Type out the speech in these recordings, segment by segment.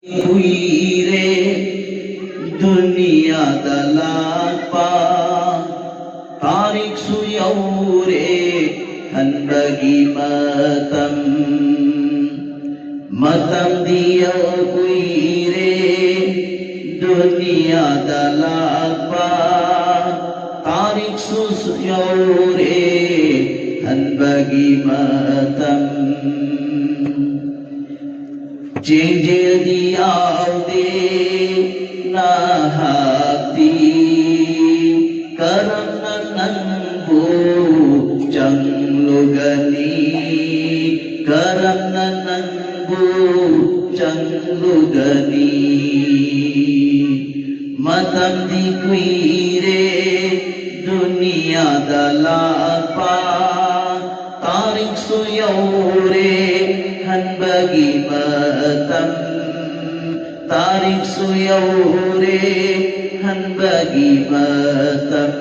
huire dunia dalapa tarik suyaure han bagi matam dia huire dunia dalapa tarik suyaure han bagi matam Jinjil diau de na hati karena nangbu jang lugani karena nangbu jang lugani matam di kuire dunia dalapa tarik suyaure han bagi matam tarik suyaure han bagi matam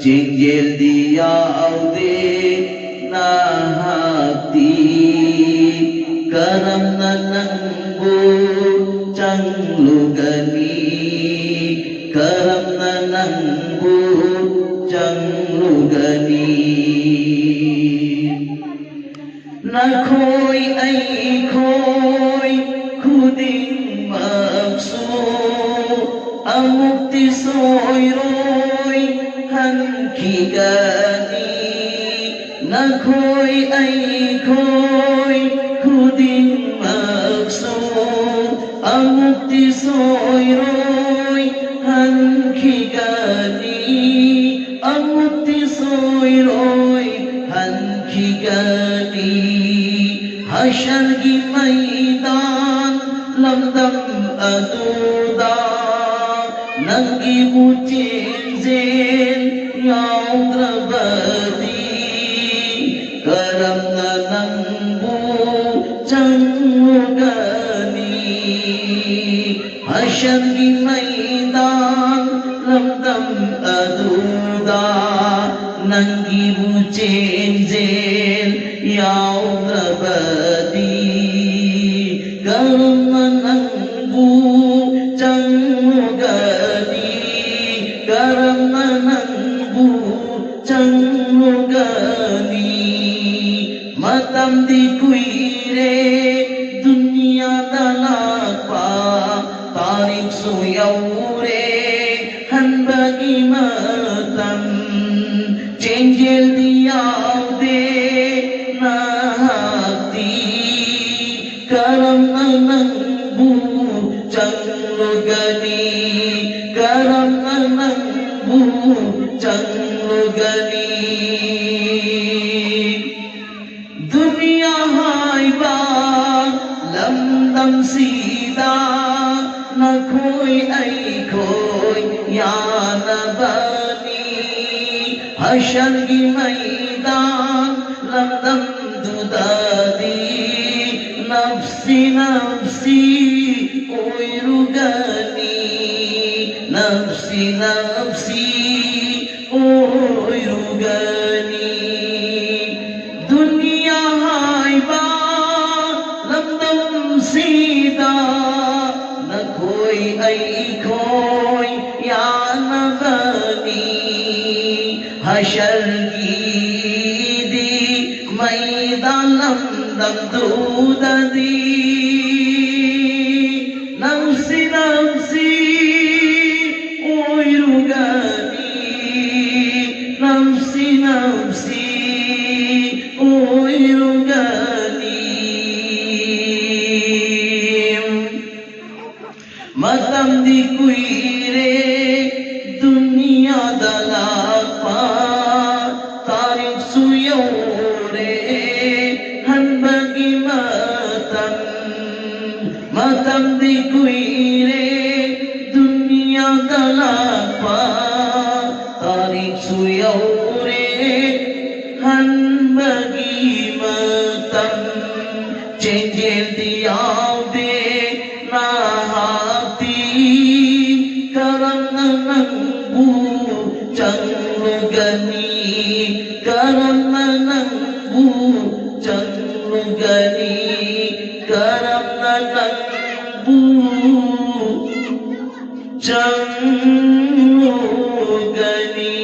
jinjil diau de na hati karam nanangbu jang lugani karam nanangbu jang lugani na khôi ai khôi khuding maksud amukti soi roi han kigani na khôi ai khôi khuding maksud amukti soi roi han kigani amukti soi roi han kigani हशर की मैदान लमदम अदूदा नंगी मुझे जेल याद्रबदी करम नंबू चंगनी हशर की मैदान लमदम अदूदा नंगी मुझे जेल याद्रबदी karena nangbu canggani karena nangbu canggani matam di kuire dunia dalapa tarik suyaure han bagi matam jinjil diau de na hati karam nanangbu jang lugani karam nanangbu jang lugani dunia hai ba lamdam sida na khoi ai khoi ya na bani hashar ki maidan lamdam dudadi nafsi nafsi oi rugani nafsi nafsi oi rugani dunia hai ba lamdam sida na khoi ai khoi ya na bani hashar ki di maidan lamdam dudadi nafsi nafsi oi rugani nafsi nafsi oi rugani matam di kuire dunia dalapa tarik suyaure han bagi matam di kuire dunia dalapa tarik suyaure han bagi matam jinjil diau de na hati karam nanangbu jang lugani karam nanangbu jang lugani karam nanangbu जंगो गनी